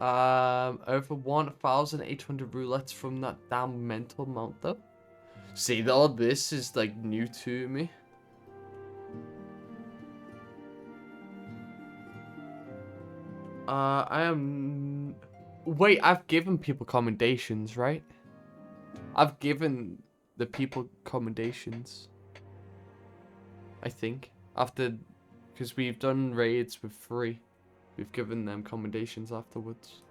Over 1,800 roulettes from that damn mental mount, though. See, all this is, like, new to me. I am... Wait, I've given people commendations, right? I've given the people commendations. I think. After... Because we've done raids with 3. We've given them commendations afterwards.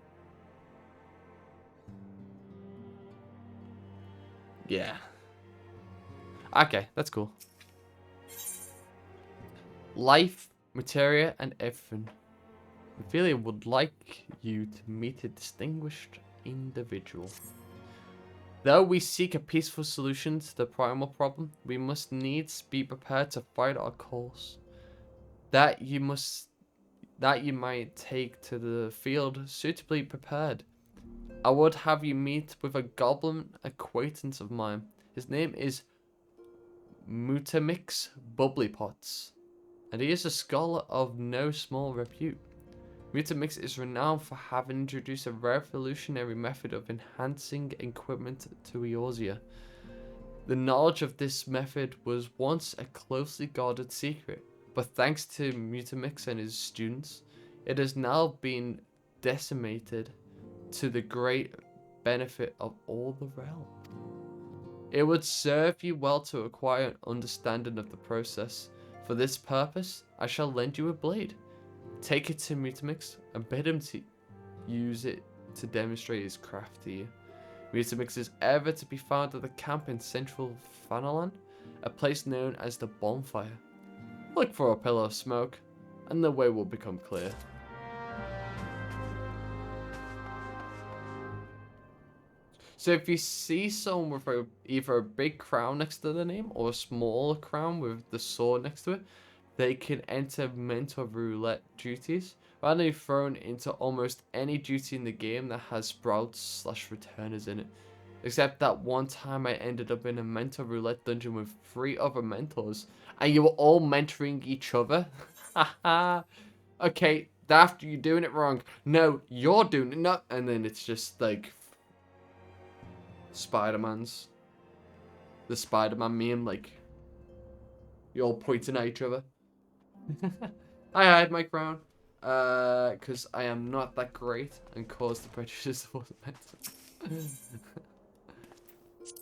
Yeah. Okay, that's cool. Life, materia, and everything. Ophelia would like you to meet a distinguished individual. Though we seek a peaceful solution to the primal problem, we must needs be prepared to fight our cause. That you might take to the field suitably prepared. I would have you meet with a goblin acquaintance of mine. His name is Mutamix Bubblypots, and he is a scholar of no small repute. Mutamix is renowned for having introduced a revolutionary method of enhancing equipment to Eorzea. The knowledge of this method was once a closely guarded secret, but thanks to Mutamix and his students, it has now been decimated to the great benefit of all the realm. It would serve you well to acquire an understanding of the process. For this purpose, I shall lend you a blade. Take it to Mutamix and bid him to use it to demonstrate his craft to you. Mutamix is ever to be found at the camp in central Fanalan, a place known as the Bonfire. Look for a pillar of smoke, and the way will become clear. So if you see someone with either a big crown next to the name or a smaller crown with the sword next to it, they can enter mentor roulette duties, randomly thrown into almost any duty in the game that has sprouts/returners in it. Except that one time I ended up in a mentor roulette dungeon with 3 other mentors, and you were all mentoring each other. Haha. Okay, Daft, you're doing it wrong. No, you're doing it not. And then it's just like Spider-Man's. The Spider-Man meme, like, you're all pointing at each other. I hide my crown. Because I am not that great and cause the prejudice of other mentors.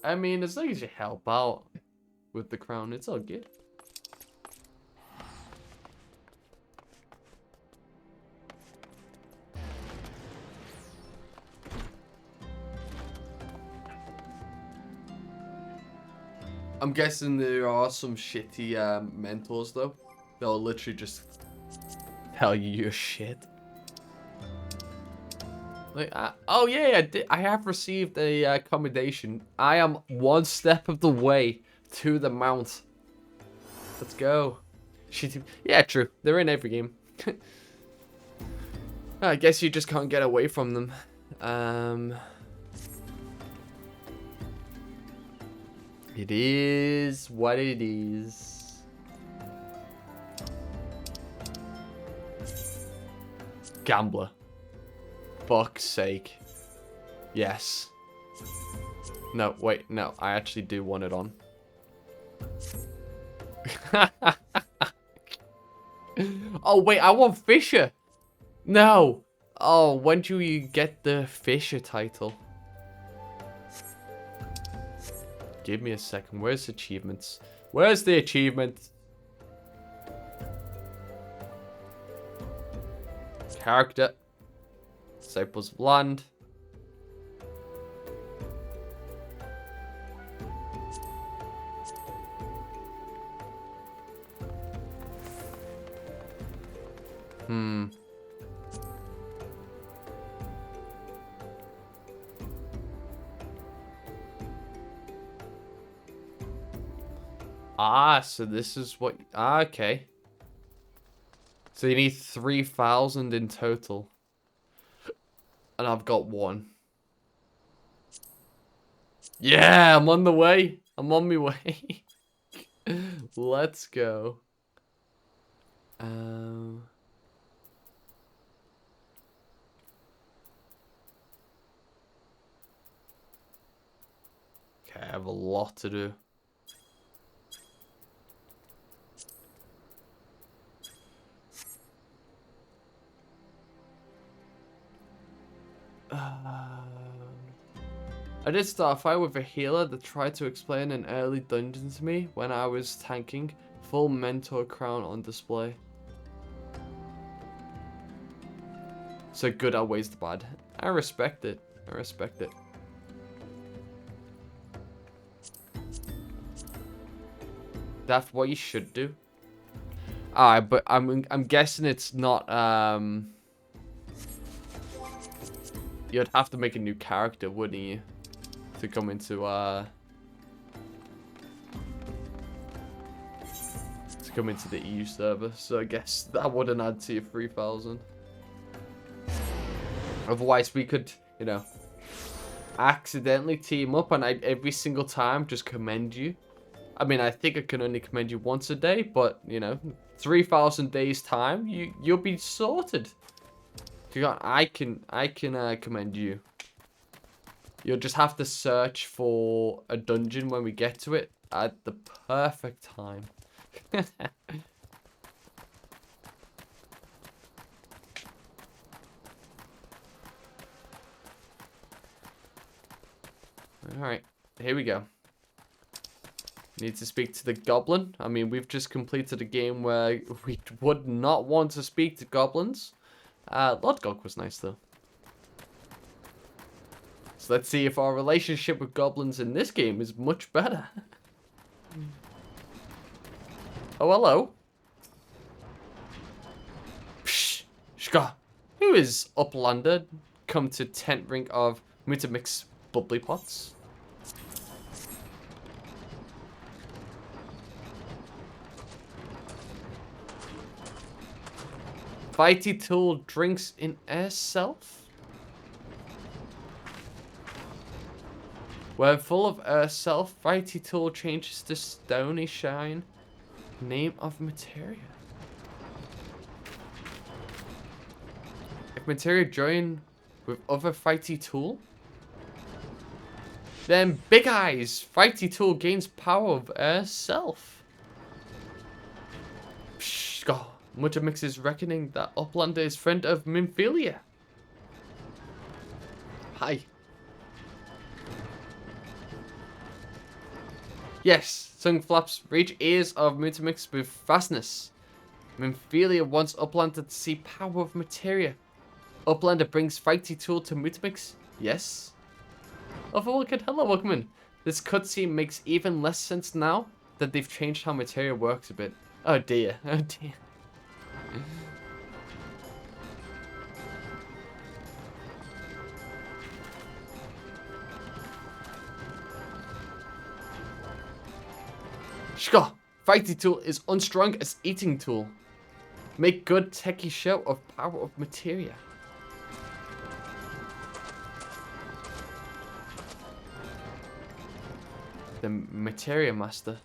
I mean, as long as you help out with the crown, it's all good. I'm guessing there are some shitty mentors, though. They'll literally just tell you your shit. Like, oh yeah, I have received a commendation. I am 1 step of the way to the mount. Let's go. Shitty. Yeah, true. They're in every game. I guess you just can't get away from them. It is what it is. Gambler. Fuck's sake. Yes. No, wait, no. I actually do want it on. Oh, wait, I want Fisher. No. Oh, when do you get the Fisher title? Give me a second. Where's the achievements? Where's the achievement? Character. Disciples of Land. Ah, so this is what... Ah, okay. So you need 3,000 in total. And I've got 1. Yeah, I'm on the way. I'm on my way. Let's go. Okay, I have a lot to do. I did start a fight with a healer that tried to explain an early dungeon to me when I was tanking. Full mentor crown on display. So good outweighs the bad. I respect it. I respect it. That's what you should do. Alright, but I'm guessing it's not you'd have to make a new character, wouldn't you? To come into the EU server. So I guess that wouldn't add to your 3,000. Otherwise we could, you know, accidentally team up and I'd every single time just commend you. I mean, I think I can only commend you once a day, but you know, 3,000 days time, you'll be sorted. I can commend you. You'll just have to search for a dungeon when we get to it at the perfect time. Alright, here we go. Need to speak to the goblin. I mean, we've just completed a game where we would not want to speak to goblins. Lord Gog was nice, though. So let's see if our relationship with goblins in this game is much better. Oh, hello. Psh, Shka. Who is Uplander? Come to tent ring of Mutamix bubbly pots. Fighty tool drinks in air self. Where full of air self, Fighty tool changes to stony shine. Name of materia. If materia join with other Fighty tool, then Big Eyes Fighty tool gains power of air self. Psh, go. Mutamix is reckoning that Uplander is friend of Minfilia. Hi. Yes, Sung Flaps reach ears of Mutamix with fastness. Minfilia wants Uplander to see power of materia. Uplander brings Fighty tool to Mutamix. Yes. Overwilked, hello, welcome in. This cutscene makes even less sense now that they've changed how materia works a bit. Oh dear, oh dear. Shka, Fighty tool is unstrung as eating tool. Make good techie show of power of materia. The materia master.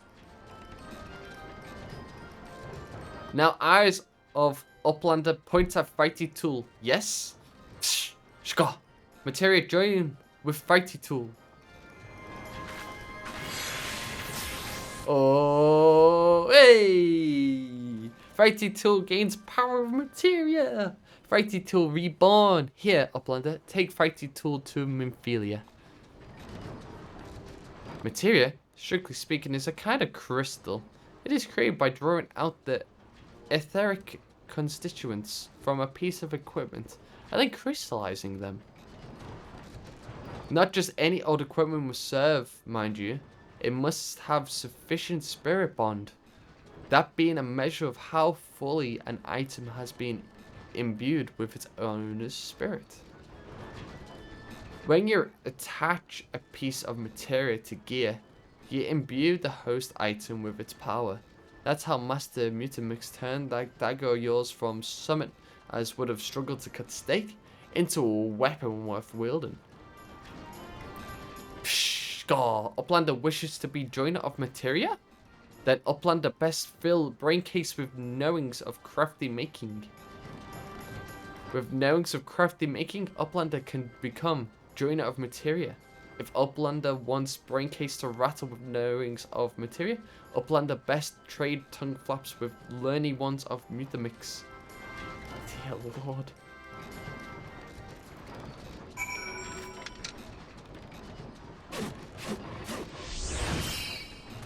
Now eyes of Uplander point at Fighty tool. Yes? Shka, materia join with Fighty tool. Oh, hey! Fighty tool gains power of materia. Fighty tool reborn. Here, Uplander, take Fighty tool to Minfilia. Materia, strictly speaking, is a kind of crystal. It is created by drawing out the etheric constituents from a piece of equipment and then crystallizing them. Not just any old equipment will serve, mind you. It must have sufficient spirit bond. That being a measure of how fully an item has been imbued with its owner's spirit. When you attach a piece of materia to gear, you imbue the host item with its power. That's how Master Mutamix turned that dagger of yours from summit as would have struggled to cut steak into a weapon worth wielding. Psh, God, Uplander wishes to be joiner of materia? Then Uplander best fill brain case with knowings of crafty making. With knowings of crafty making, Uplander can become joiner of materia. If Uplander wants brain case to rattle with knowings of materia, Uplander best trade tongue flaps with learny ones of Mutamix. Dear lord.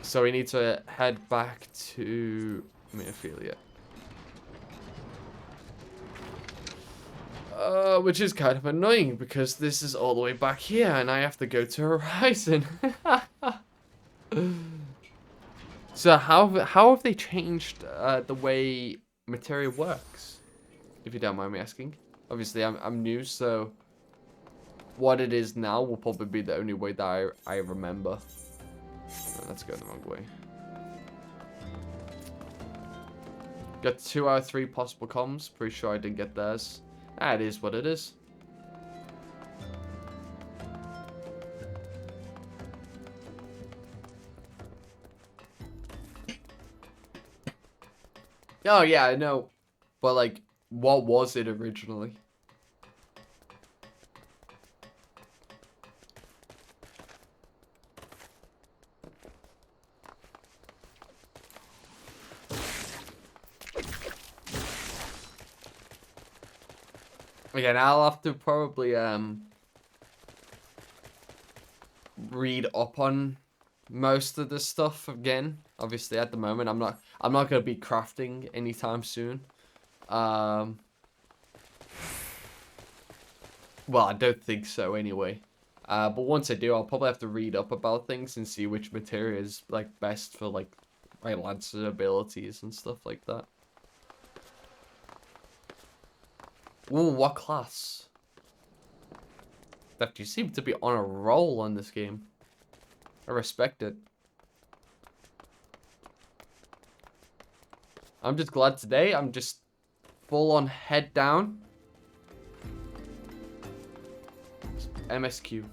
So we need to head back to Meophilia. Which is kind of annoying because this is all the way back here and I have to go to Horizon. So how have they changed the way materia works? If you don't mind me asking. Obviously I'm new, so what it is now will probably be the only way that I remember. Oh, let's go the wrong way. Got 2 out of 3 possible comms. Pretty sure I didn't get theirs. Ah, it is what it is. Oh yeah, I know. But like, what was it originally? Again, I'll have to probably read up on most of the stuff again. Obviously, at the moment, I'm not gonna be crafting anytime soon. Well, I don't think so anyway. But once I do, I'll probably have to read up about things and see which material is like best for like my lancer abilities and stuff like that. Ooh, what class? That you seem to be on a roll on this game. I respect it. I'm just glad today I'm just full on head down. MSQ.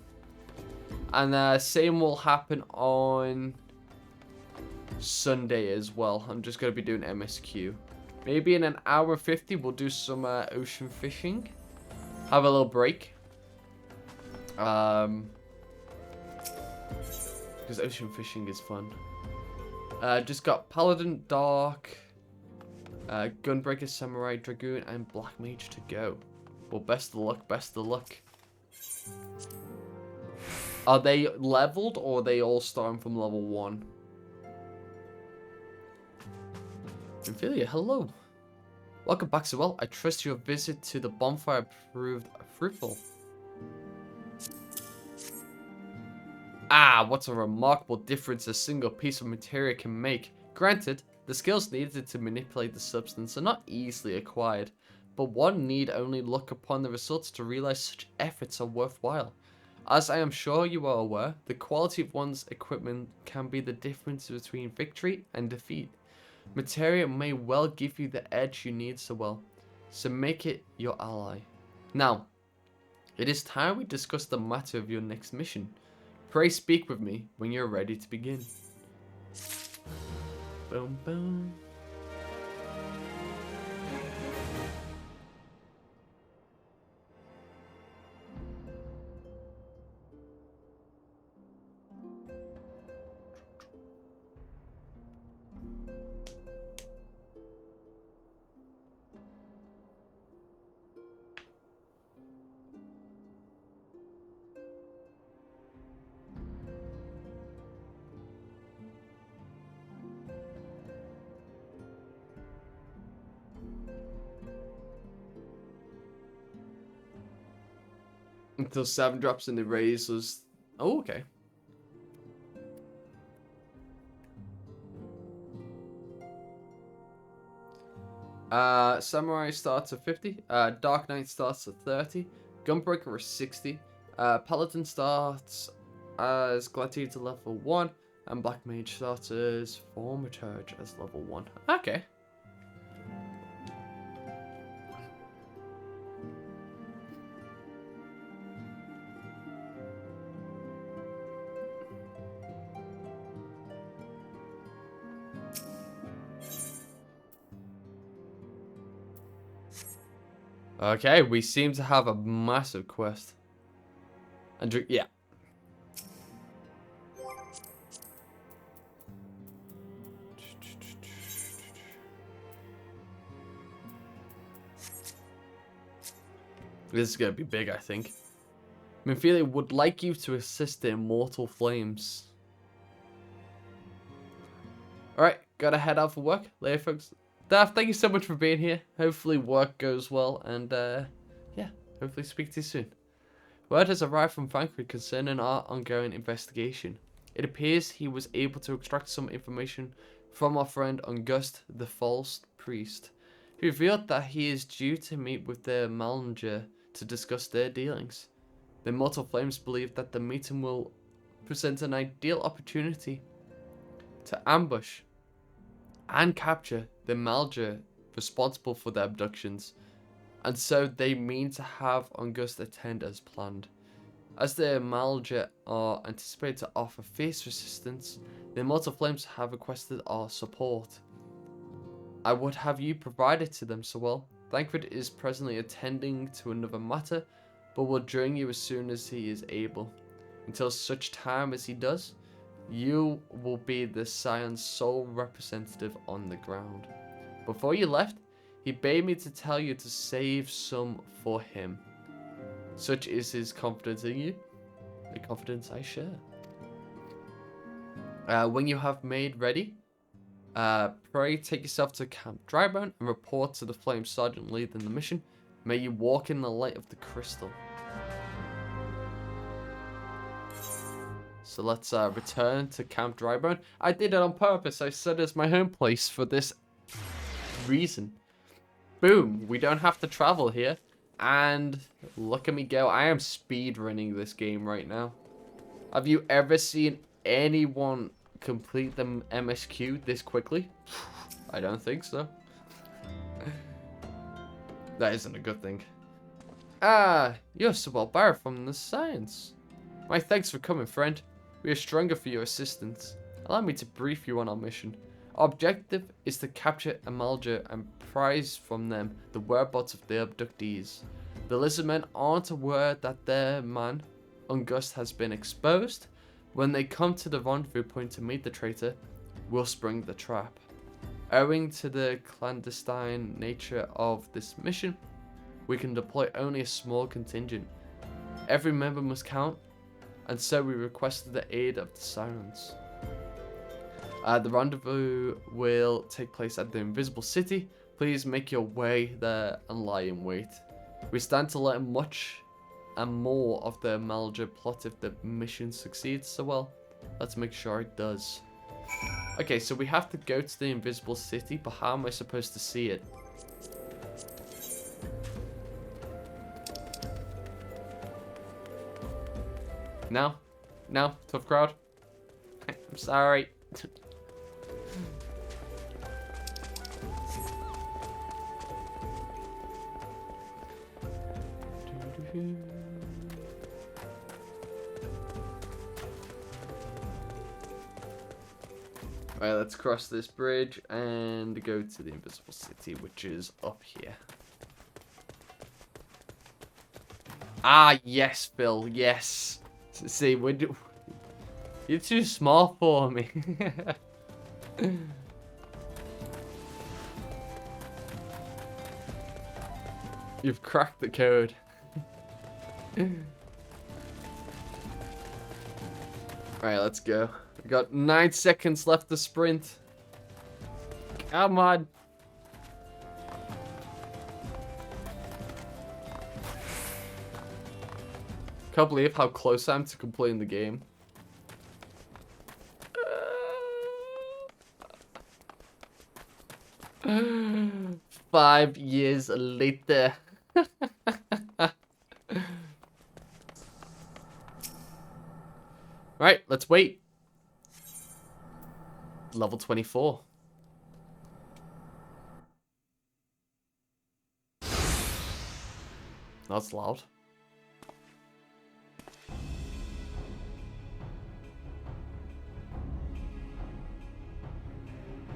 And same will happen on Sunday as well. I'm just going to be doing MSQ. Maybe in an hour 50 we'll do some ocean fishing. Have a little break. Because ocean fishing is fun. Just got Paladin, Dark, Gunbreaker, Samurai, Dragoon, and Black Mage to go. Well, best of luck, best of luck. Are they leveled or are they all starting from level 1? Ophelia, hello. Welcome back, Sewell. I trust your visit to the bonfire proved fruitful. Ah, what a remarkable difference a single piece of materia can make. Granted, the skills needed to manipulate the substance are not easily acquired, but one need only look upon the results to realize such efforts are worthwhile. As I am sure you are aware, the quality of one's equipment can be the difference between victory and defeat. Materia may well give you the edge you need so well, so make it your ally. Now, it is time we discuss the matter of your next mission. Pray speak with me when you're ready to begin. Boom, boom. Until 7 drops in the razors. Oh, okay. Samurai starts at 50. Dark Knight starts at 30. Gunbreaker is 60. Paladin starts as Gladiator level 1. And Black Mage starts as Thaumaturge as level 1. Okay. Okay, we seem to have a massive quest. And yeah. This is going to be big, I think. Minfilia would like you to assist the Immortal Flames. Alright, gotta head out for work. Later, folks. Daft, thank you so much for being here. Hopefully work goes well, and yeah, hopefully speak to you soon. Word has arrived from Frankfurt concerning our ongoing investigation. It appears he was able to extract some information from our friend August, the false priest. He revealed that he is due to meet with the Mallinger to discuss their dealings. The Immortal Flames believe that the meeting will present an ideal opportunity to ambush and capture the Mallinger responsible for the abductions, and so they mean to have August attend as planned. As the Mallinger are anticipated to offer fierce resistance, the Immortal Flames have requested our support. I would have you provide it to them, Sewell. Thancred is presently attending to another matter, but will join you as soon as he is able. Until such time as he does, you will be the Scion's sole representative on the ground. Before you left, he bade me to tell you to save some for him. Such is his confidence in you, a confidence I share. When you have made ready, pray take yourself to Camp Drybone and report to the Flame Sergeant leading the mission. May you walk in the light of the crystal. So let's return to Camp Drybone. I did it on purpose. I set it as my home place for this reason. Boom. We don't have to travel here. And look at me go. I am speed running this game right now. Have you ever seen anyone complete the MSQ this quickly? I don't think so. That isn't a good thing. Ah, you're Sewell Barrett from the Science. My thanks for coming, friend. We are stronger for your assistance. Allow me to brief you on our mission. Our objective is to capture Amalja and prize from them the whereabouts of the abductees. The lizardmen aren't aware that their man, August, has been exposed. When they come to the rendezvous point to meet the traitor, we'll spring the trap. Owing to the clandestine nature of this mission, we can deploy only a small contingent. Every member must count, and so we requested the aid of the Sirens. The rendezvous will take place at the Invisible City. Please make your way there and lie in wait. We stand to learn much and more of the Mallinger plot if the mission succeeds, so well, let's make sure it does. Okay, so we have to go to the Invisible City, but how am I supposed to see it? No? No? Tough crowd? I'm sorry. Alright, let's cross this bridge and go to the Invisible City, which is up here. Ah, yes, Phil, yes. See, you're too small for me. You've cracked the code. Alright, let's go. We got 9 seconds left to sprint. Come on. Can't believe how close I am to completing the game. 5 years later. Right, let's wait. Level 24. That's loud.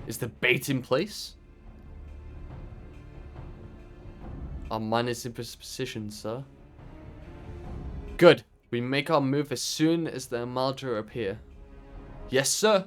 Is the bait in place? Our man is in position, sir. Good. We make our move as soon as the Amalja appear. Yes, sir.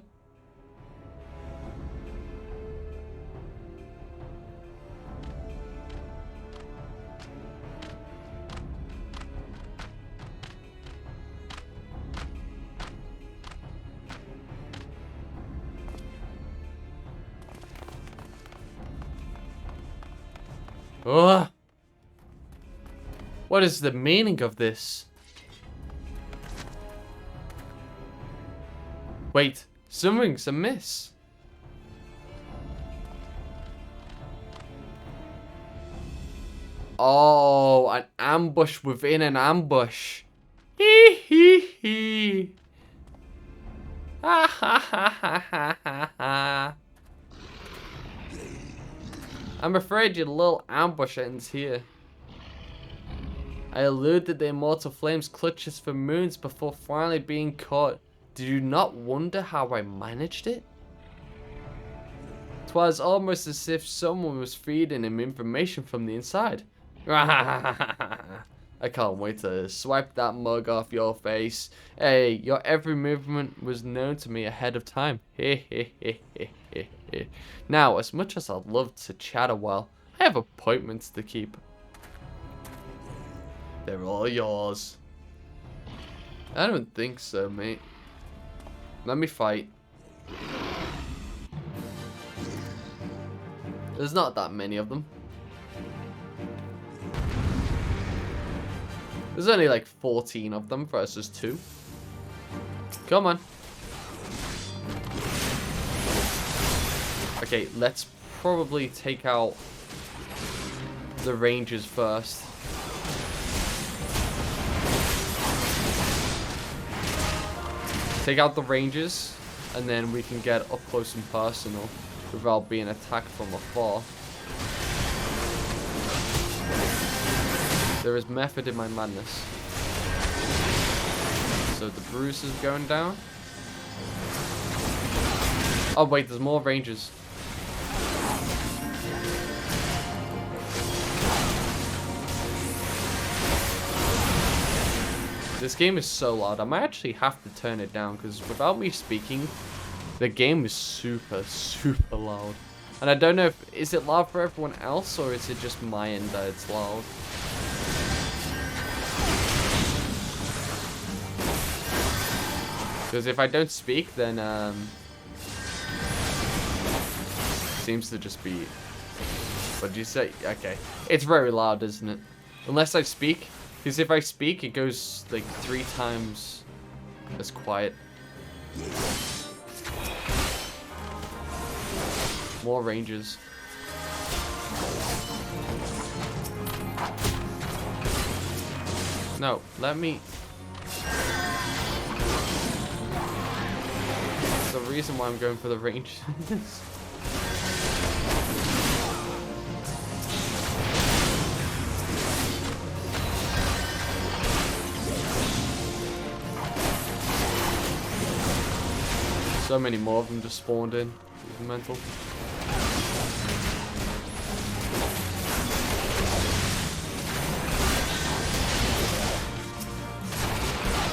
Ugh. What is the meaning of this? Wait, something's amiss. Oh, an ambush within an ambush. Hee hee hee. Ha ha ha ha ha ha ha. I'm afraid your little ambush ends here. I eluded the immortal flame's clutches for moons before finally being caught. Did you not wonder how I managed it? 'Twas almost as if someone was feeding him information from the inside. I can't wait to swipe that mug off your face. Hey, your every movement was known to me ahead of time. Now, as much as I'd love to chat a while, I have appointments to keep. They're all yours. I don't think so, mate. Let me fight. There's not that many of them. There's only like 14 of them versus 2. Come on. Okay, let's probably take out the rangers first. Take out the rangers, and then we can get up close and personal without being attacked from afar. There is method in my madness. So the bruise is going down. Oh wait, there's more rangers. This game is so loud. I might actually have to turn it down because without me speaking, the game is super, super loud. And I don't know if, is it loud for everyone else or is it just my end that it's loud? Because if I don't speak, then seems to just be. What did you say? Okay, it's very loud, isn't it? Unless I speak, because if I speak, it goes like 3 times as quiet. More rangers. No, let me. The reason why I'm going for the range. So many more of them just spawned in. It's mental.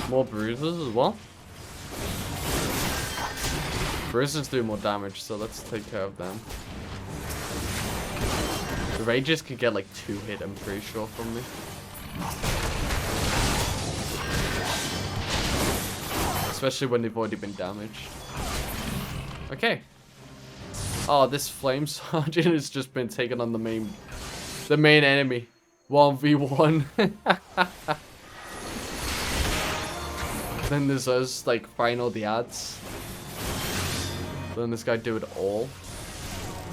More bruises as well. Bruises do more damage, so let's take care of them. The Rangers could get like 2 hit, I'm pretty sure, from me. Especially when they've already been damaged. Okay. Oh, this Flame Sergeant has just been taken on the main enemy. 1v1. Then there's us, like, fighting all the ads. Then this guy do it all.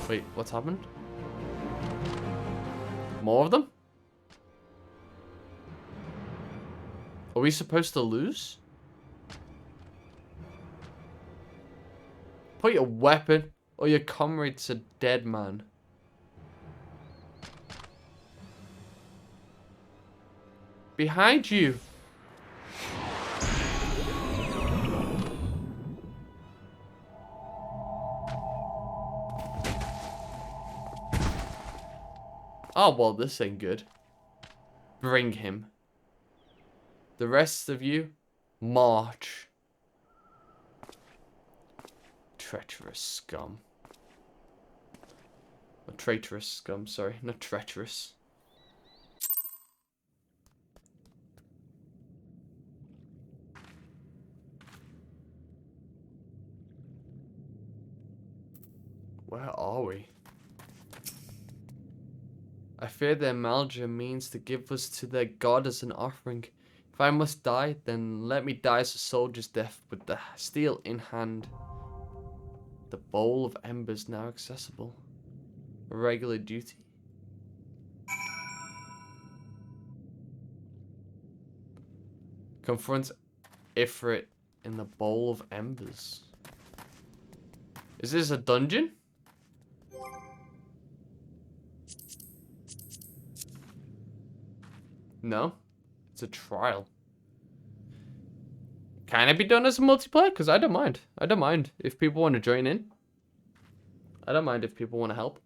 Wait, what's happened? More of them? Are we supposed to lose? Put your weapon or your comrade's a dead man. Behind you. Oh, well, this ain't good. Bring him. The rest of you, march. Treacherous scum. Or traitorous scum, sorry. Not treacherous. Where are we? I fear their malgia means to give us to their god as an offering. If I must die, then let me die as a soldier's death with the steel in hand. The bowl of embers now accessible. Regular duty. Confront Ifrit in the bowl of embers. Is this a dungeon? No. It's a trial. Can it be done as a multiplayer? Because I don't mind. I don't mind if people want to join in. I don't mind if people want to help.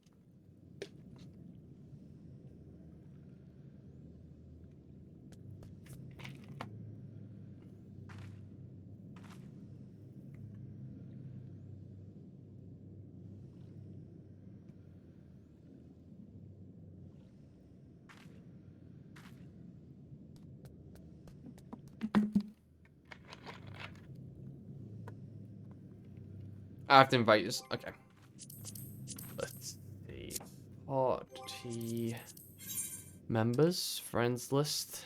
I have to invite you. Okay. Let's see. Party members, friends list.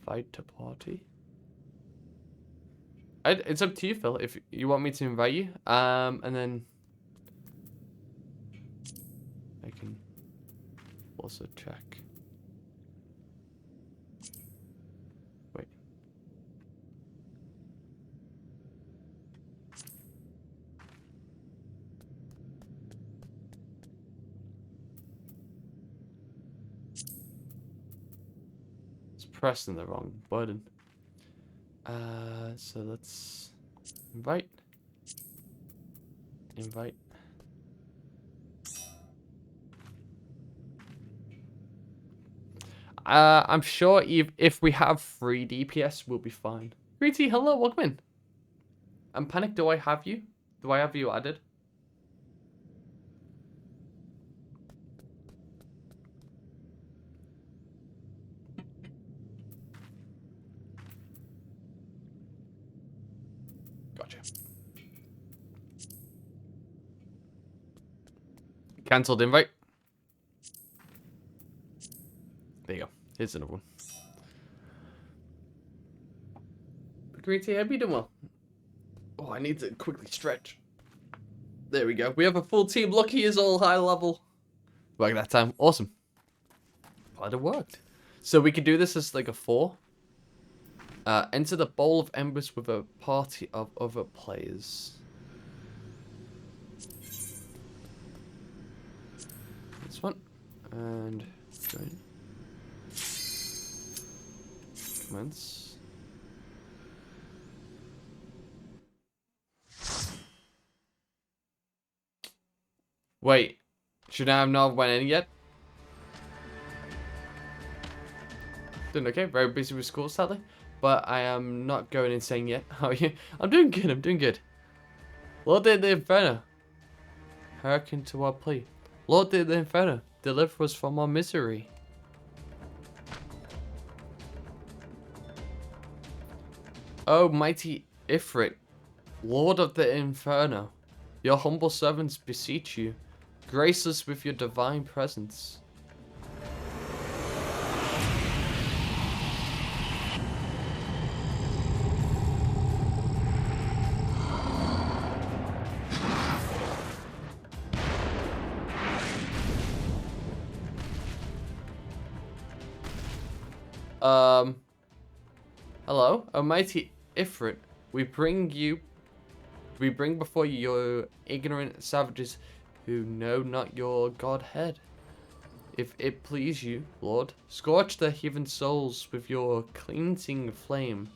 Invite to party. It's up to you, Phil. If you want me to invite you, and then I can also check. Wait. It's pressing the wrong button. So let's invite. Invite. I'm sure if we have 3 DPS, we'll be fine. Greety, hello, welcome in. And Panic, do I have you? Do I have you added? Gotcha. Cancelled invite. There you go. Here's another one. Greety, hope you doing well. Oh, I need to quickly stretch. There we go. We have a full team. Lucky is all high level. Work that time. Awesome. Glad it worked. So we could do this as like a 4. Enter the bowl of embers with a party of other players. This one. And join. Commence. Wait. Should I have not went in yet? Doing okay. Very busy with school, sadly. But I am not going insane yet. How are you? I'm doing good. I'm doing good. Lord of the Inferno. Hearken to our plea. Lord of the Inferno. Deliver us from our misery. Oh, mighty Ifrit. Lord of the Inferno. Your humble servants beseech you. Grace us with your divine presence. Hello, almighty Ifrit. We bring before you your ignorant savages who know not your Godhead. If it please you, Lord, scorch their heathen souls with your cleansing flame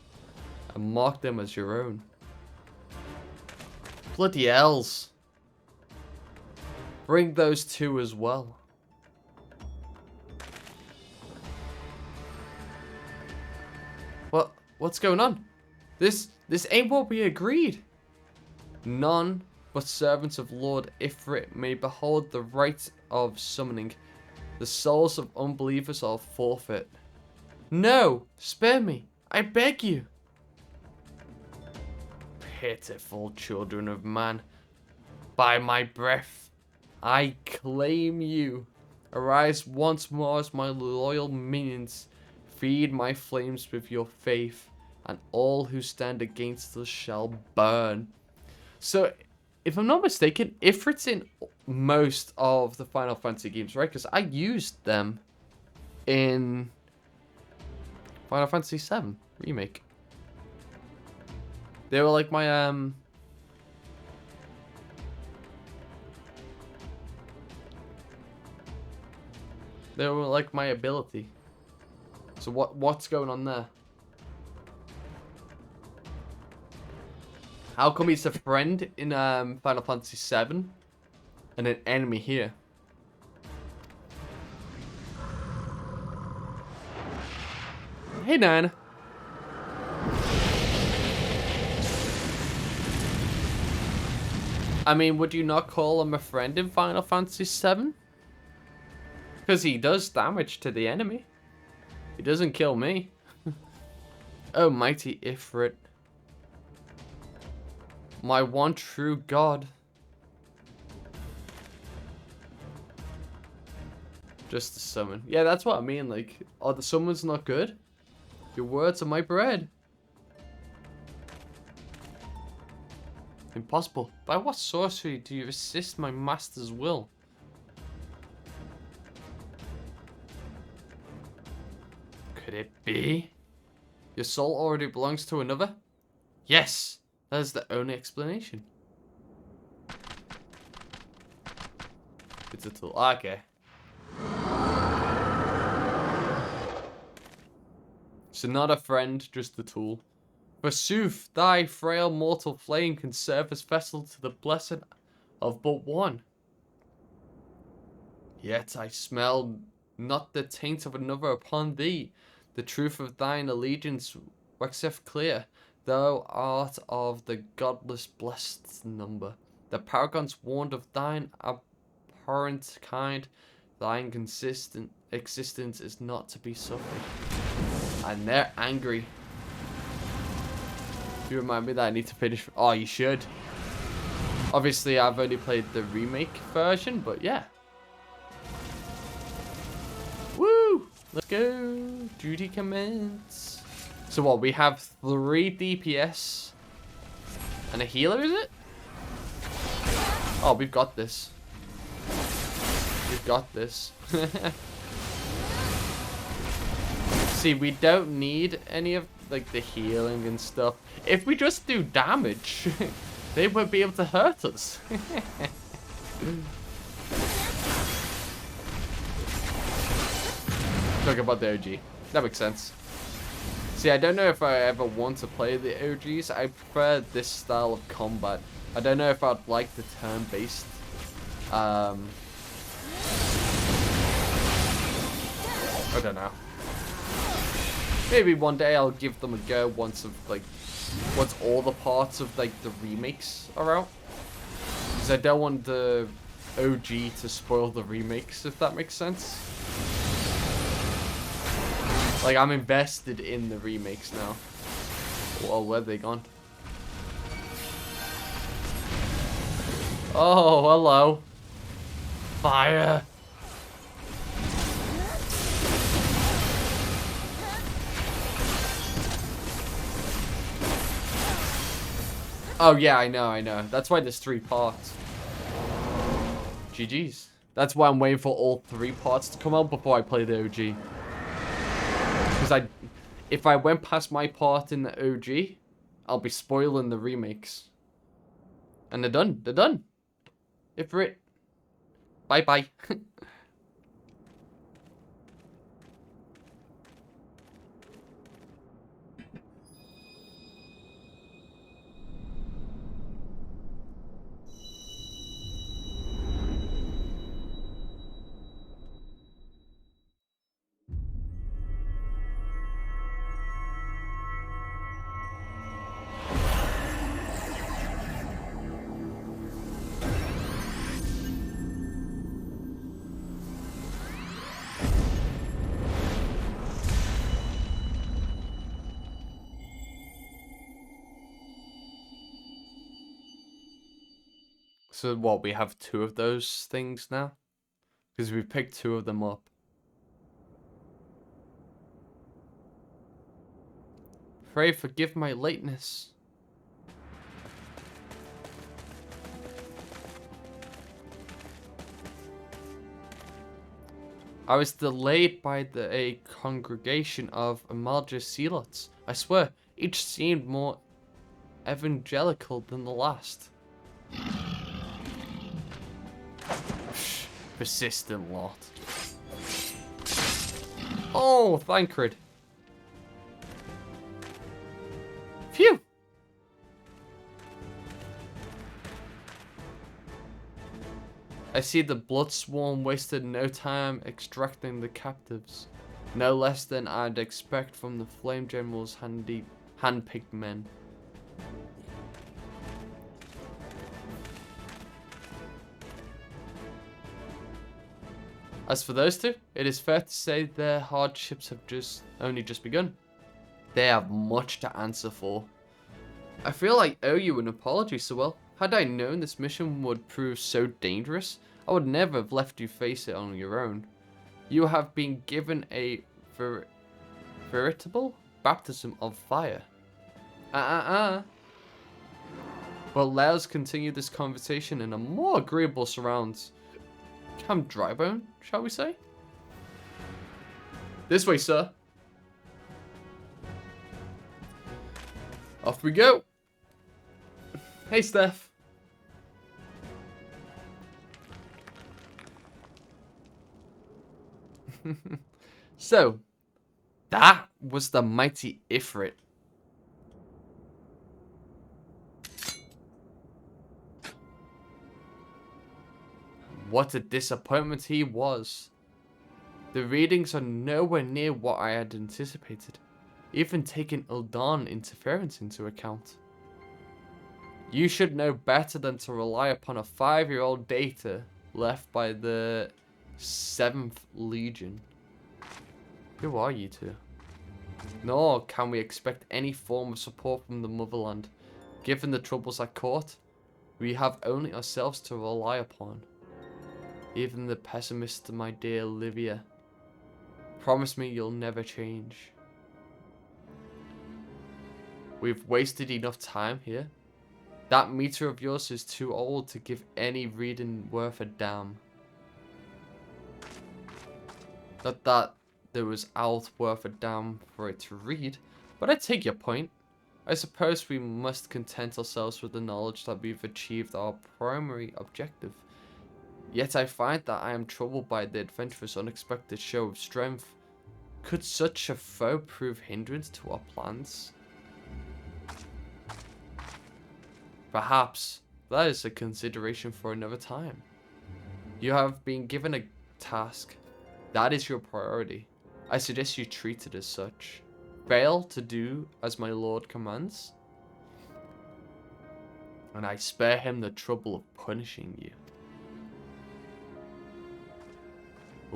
and mark them as your own. Bloody hells. Bring those two as well. What's going on? This ain't what we agreed. None but servants of Lord Ifrit may behold the rite of summoning. The souls of unbelievers are forfeit. No, spare me, I beg you. Pitiful children of man, by my breath, I claim you. Arise once more as my loyal minions. Feed my flames with your faith, and all who stand against us shall burn. So, if I'm not mistaken, Ifrit's in most of the Final Fantasy games, right? Because I used them in Final Fantasy VII Remake. They were like my, they were like my ability. So what's going on there? How come he's a friend in Final Fantasy VII and an enemy here? Hey, Nan. I mean, would you not call him a friend in Final Fantasy VII? Because he does damage to the enemy. He doesn't kill me. Oh, mighty Ifrit. My one true god. Just the summon. Yeah, that's what I mean. Like, oh, the summon's not good? Your words are my bread. Impossible. By what sorcery do you resist my master's will? Could it be? Your soul already belongs to another? Yes! That is the only explanation. It's a tool. Okay. So not a friend, just a tool. Forsooth, thy frail mortal flame can serve as vessel to the blessed of but one. Yet I smell not the taint of another upon thee. The truth of thine allegiance waxeth clear. Thou art of the godless blessed number. The paragons warned of thine abhorrent kind. Thine consistent existence is not to be suffered. And they're angry. You remind me that I need to finish. Oh, you should. Obviously, I've only played the remake version, but yeah. Woo! Let's go. Duty commence. So what? We have 3 DPS and a healer, is it? Oh, we've got this. We've got this. See, we don't need any of like the healing and stuff. If we just do damage, they won't be able to hurt us. Talk about the OG. That makes sense. See, I don't know if I ever want to play the OGs. I prefer this style of combat. I don't know if I'd like the turn-based. I don't know. Maybe one day I'll give them a go once all the parts of like the remakes are out. Because I don't want the OG to spoil the remakes, if that makes sense. Like, I'm invested in the remakes now. Oh, where are they gone? Oh, hello. Fire. Oh, yeah, I know. That's why there's 3 parts. GG's. That's why I'm waiting for all 3 parts to come out before I play the OG. Because if I went past my part in the OG, I'll be spoiling the remakes. And they're done. They're done. Ifrit. Bye-bye. So what, we have 2 of those things now? Because we picked 2 of them up. Pray forgive my lateness. I was delayed by a congregation of Amalja zealots. I swear, each seemed more evangelical than the last. Persistent lot. Oh, Thancred. Phew! I see the blood swarm wasted no time extracting the captives. No less than I'd expect from the Flame General's hand-picked men. As for those 2, it is fair to say their hardships have only just begun. They have much to answer for. I feel I owe you an apology, Sewell. Had I known this mission would prove so dangerous, I would never have left you face it on your own. You have been given a veritable baptism of fire. But let us continue this conversation in a more agreeable surrounds. Camp Drybone, shall we say? This way, sir. Off we go. Hey, Steph. So, that was the mighty Ifrit. What a disappointment he was. The readings are nowhere near what I had anticipated, even taking Uldan interference into account. You should know better than to rely upon a 5-year-old data left by the 7th Legion. Who are you 2? Nor can we expect any form of support from the motherland. Given the troubles at court, we have only ourselves to rely upon. Even the pessimist, my dear Livia. Promise me you'll never change. We've wasted enough time here. That meter of yours is too old to give any reading worth a damn. Not that there was out worth a damn for it to read, but I take your point. I suppose we must content ourselves with the knowledge that we've achieved our primary objective. Yet I find that I am troubled by the adventurer's unexpected show of strength. Could such a foe prove hindrance to our plans? Perhaps that is a consideration for another time. You have been given a task. That is your priority. I suggest you treat it as such. Fail to do as my lord commands, and I spare him the trouble of punishing you.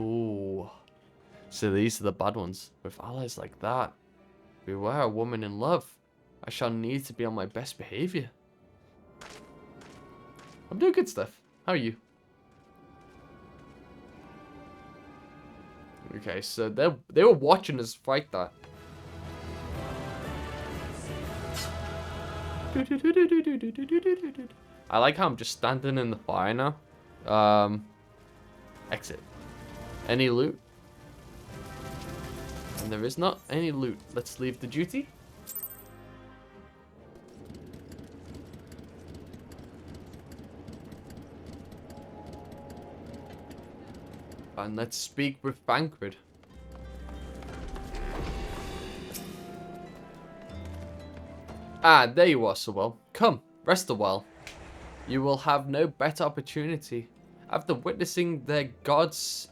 Ooh. So these are the bad ones. With allies like that, beware a woman in love. I shall need to be on my best behavior. I'm doing good stuff. How are you? Okay, so they were watching us fight that. I like how I'm just standing in the fire now. Exit. Any loot? And there is not any loot. Let's leave the duty. And let's speak with Thancred. Ah, there you are, Sewell. Come, rest a while. You will have no better opportunity. After witnessing their god's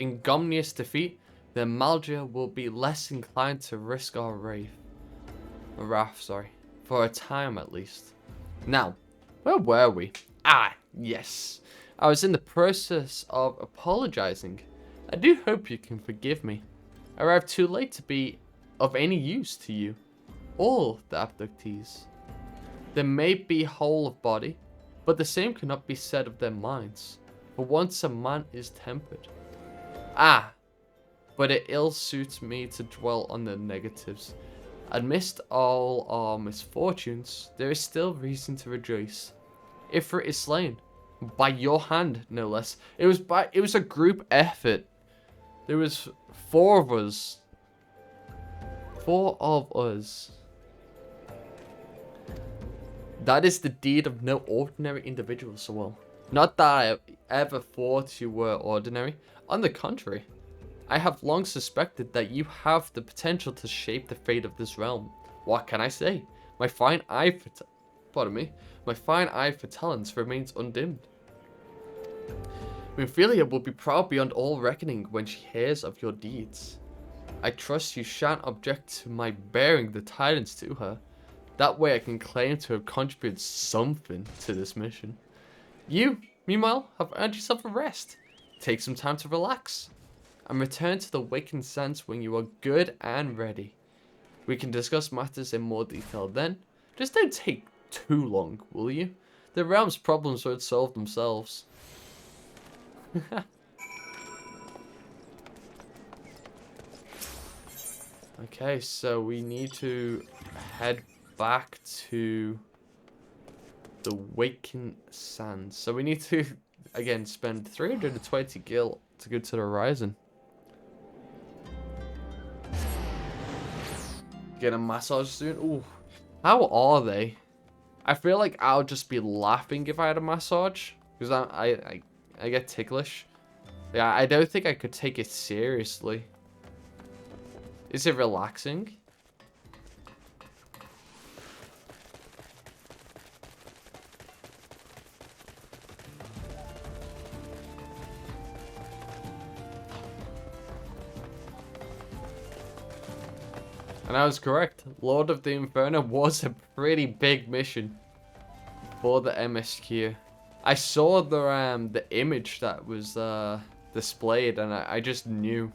ignominious defeat, the Malgia will be less inclined to risk our wrath, for a time at least. Now, where were we? Ah, yes. I was in the process of apologizing. I do hope you can forgive me. I arrived too late to be of any use to you. All the abductees. They may be whole of body, But the same cannot be said of their minds. For once a man is tempered. Ah, but it ill suits me to dwell on the negatives. Amidst all our misfortunes, there is still reason to rejoice. Ifrit is slain. By your hand, no less. It was a group effort. There was 4 of us. 4 of us. That is the deed of no ordinary individual, so well. Not that I ever thought you were ordinary. On the contrary, I have long suspected that you have the potential to shape the fate of this realm. What can I say? My fine eye for talents remains undimmed. Minfilia will be proud beyond all reckoning when she hears of your deeds. I trust you shan't object to my bearing the tidings to her. That way I can claim to have contributed something to this mission. You, meanwhile, have earned yourself a rest. Take some time to relax. And return to the waking sense when you are good and ready. We can discuss matters in more detail then. Just don't take too long, will you? The realm's problems won't solve themselves. Okay, so we need to head back to the Waking Sands. So we need to, again, spend 320 gil to go to the Horizon. Get a massage soon. Ooh, how are they? I feel like I'll just be laughing if I had a massage, because I get ticklish. Yeah, I don't think I could take it seriously. Is it relaxing? And I was correct. Lord of the Inferno was a pretty big mission for the MSQ. I saw the image that was displayed, and I just knew,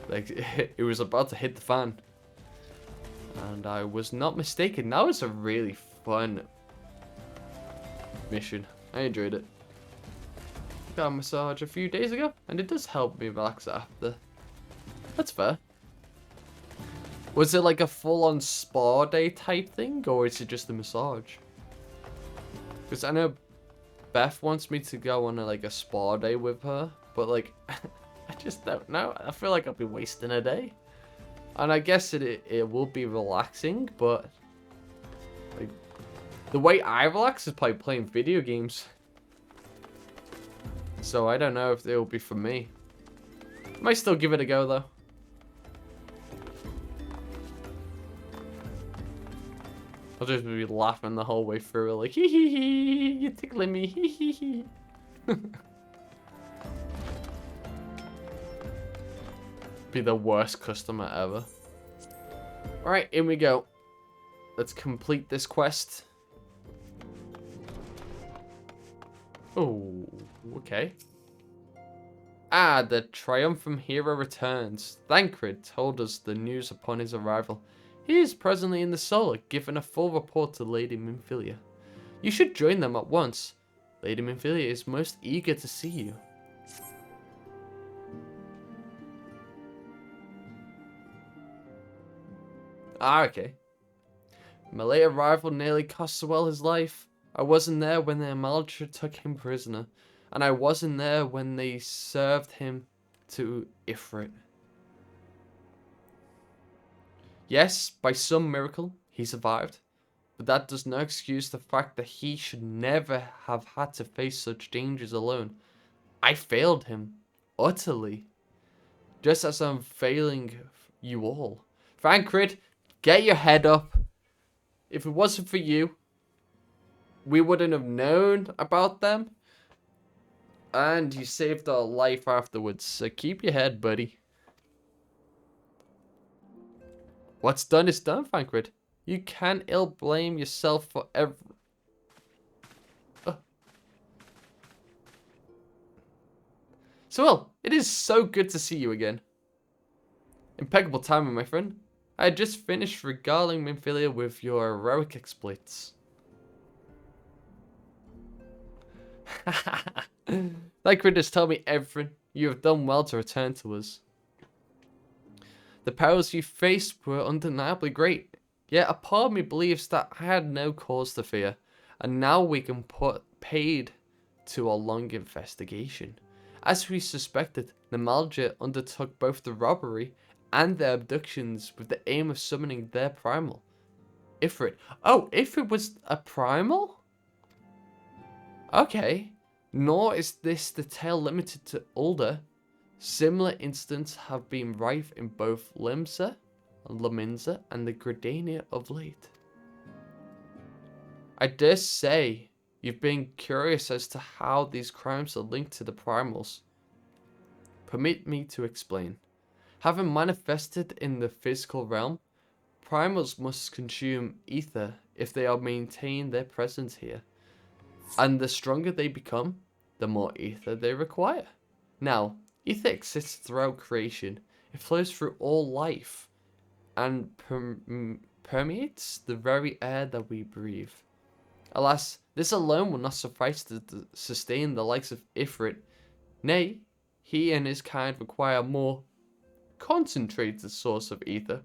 like, it was about to hit the fan. And I was not mistaken. That was a really fun mission. I enjoyed it. Got a massage a few days ago, and it does help me relax after. That's fair. Was it like a full-on spa day type thing, or is it just a massage? Because I know Beth wants me to go on a spa day with her, but like, I just don't know. I feel like I'll be wasting a day. And I guess it will be relaxing, but like, the way I relax is by playing video games. So I don't know if it will be for me. Might still give it a go though. I'll just be laughing the whole way through, like, hee hee hee, you're tickling me, hee hee hee. Be the worst customer ever. Alright, in we go. Let's complete this quest. Oh, okay. Ah, the triumphant hero returns. Thancred told us the news upon his arrival. He is presently in the Solar, giving a full report to Lady Minfilia. You should join them at once. Lady Minfilia is most eager to see you. Ah, okay. My late arrival nearly cost Sewell his life. I wasn't there when the Amaltra took him prisoner, and I wasn't there when they served him to Ifrit. Yes, by some miracle, he survived, but that does not excuse the fact that he should never have had to face such dangers alone. I failed him, utterly, just as I'm failing you all. Thancred, get your head up. If it wasn't for you, we wouldn't have known about them, and you saved our life afterwards, so keep your head, buddy. What's done is done, Thancred. You can't ill blame yourself for every... Sewell, it is so good to see you again. Impeccable timing, my friend. I had just finished regaling Minfilia with your heroic exploits. That could just tell me everything. You have done well to return to us. The perils you faced were undeniably great. Yet a part of me believes that I had no cause to fear, and now we can put paid to our long investigation. As we suspected, the Malja undertook both the robbery and the abductions with the aim of summoning their primal, Ifrit. Oh, Ifrit was a primal? Okay. Nor is this the tale limited to Ulder. Similar incidents have been rife in both Limsa, Laminza, and the Gridania of late. I dare say you've been curious as to how these crimes are linked to the primals. Permit me to explain. Having manifested in the physical realm, primals must consume ether if they are maintain their presence here. And the stronger they become, the more ether they require. Now, ether exists throughout creation. It flows through all life and permeates the very air that we breathe. Alas, this alone will not suffice to sustain the likes of Ifrit. Nay, he and his kind require a more concentrated source of ether.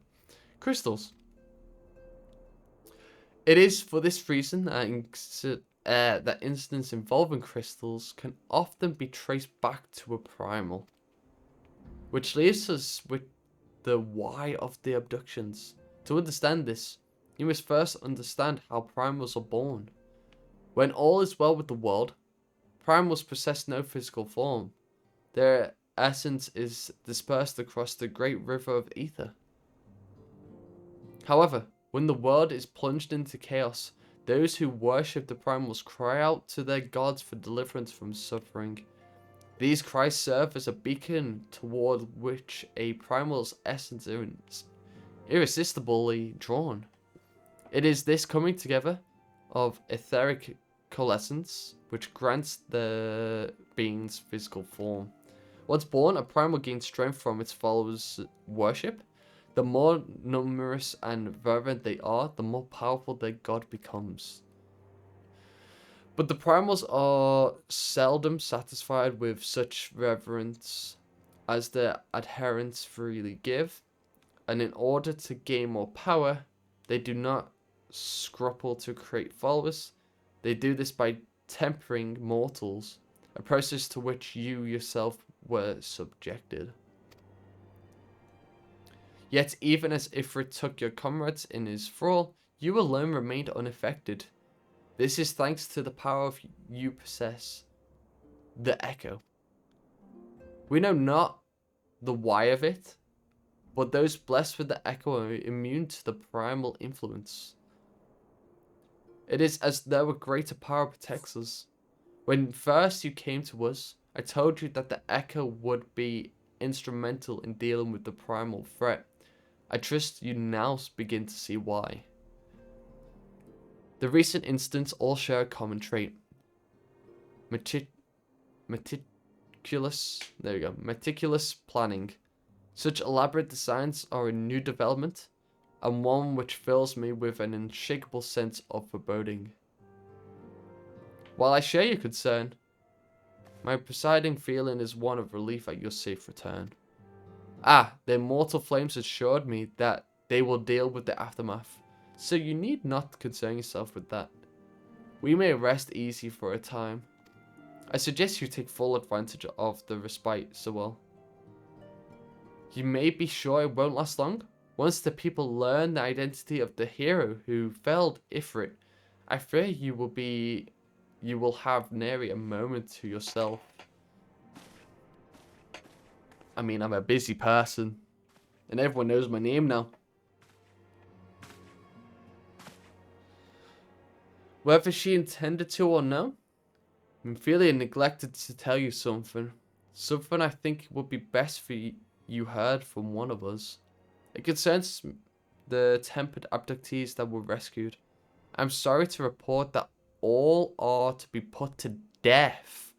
Crystals. It is for this reason that incidents involving crystals can often be traced back to a primal. Which leaves us with the why of the abductions. To understand this, you must first understand how primals are born. When all is well with the world, primals possess no physical form. Their essence is dispersed across the great river of ether. However, when the world is plunged into chaos, those who worship the primals cry out to their gods for deliverance from suffering. These cries serve as a beacon toward which a primal's essence is irresistibly drawn. It is this coming together of etheric coalescence which grants the being's physical form. Once born, a primal gains strength from its followers' worship. The more numerous and fervent they are, the more powerful their god becomes. But the primals are seldom satisfied with such reverence as their adherents freely give, and in order to gain more power, they do not scruple to create followers. They do this by tempering mortals, a process to which you yourself were subjected. Yet even as Ifrit took your comrades in his thrall, you alone remained unaffected. This is thanks to the power you possess, the Echo. We know not the why of it, but those blessed with the Echo are immune to the primal influence. It is as though a greater power protects us. When first you came to us, I told you that the Echo would be instrumental in dealing with the primal threat. I trust you now begin to see why. The recent incidents all share a common trait. Meticulous planning. Such elaborate designs are a new development, and one which fills me with an unshakable sense of foreboding. While I share your concern, my presiding feeling is one of relief at your safe return. The immortal flames assured me that they will deal with the aftermath, so you need not concern yourself with that. We may rest easy for a time. I suggest you take full advantage of the respite, Sewell. You may be sure it won't last long. Once the people learn the identity of the hero who felled Ifrit, I fear you will have nary a moment to yourself. I mean, I'm a busy person, and everyone knows my name now. Whether she intended to or no, Ophelia neglected to tell you something. Something I think would be best for you heard from one of us. It concerns the tempered abductees that were rescued. I'm sorry to report that all are to be put to death.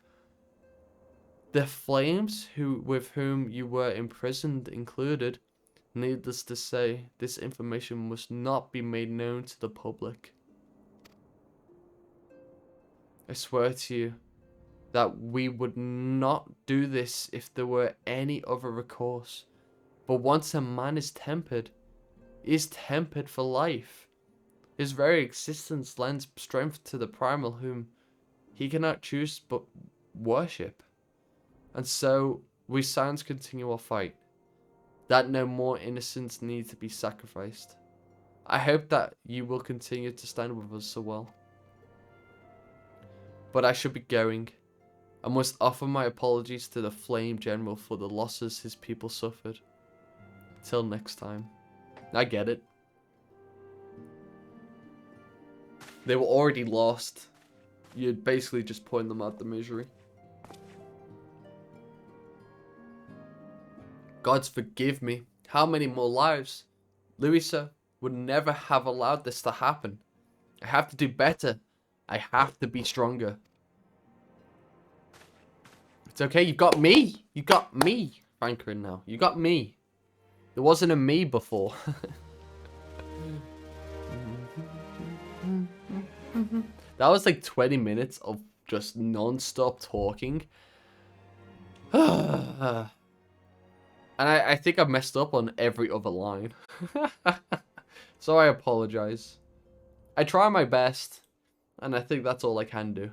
The flames with whom you were imprisoned included. Needless to say, this information must not be made known to the public. I swear to you, that we would not do this if there were any other recourse. But once a man is tempered, he is tempered for life. His very existence lends strength to the primal whom he cannot choose but worship. And so we silence continue our fight, that no more innocents need to be sacrificed. I hope that you will continue to stand with us so well. But I should be going. I must offer my apologies to the Flame General for the losses his people suffered. Till next time. I get it. They were already lost. You're basically just pointing them out the misery. Gods forgive me. How many more lives? Louisa would never have allowed this to happen. I have to do better. I have to be stronger. It's okay, you got me. You got me. Franklin now. You got me. There wasn't a me before. That was like 20 minutes of just non-stop talking. And I think I messed up on every other line. So I apologize. I try my best, and I think that's all I can do.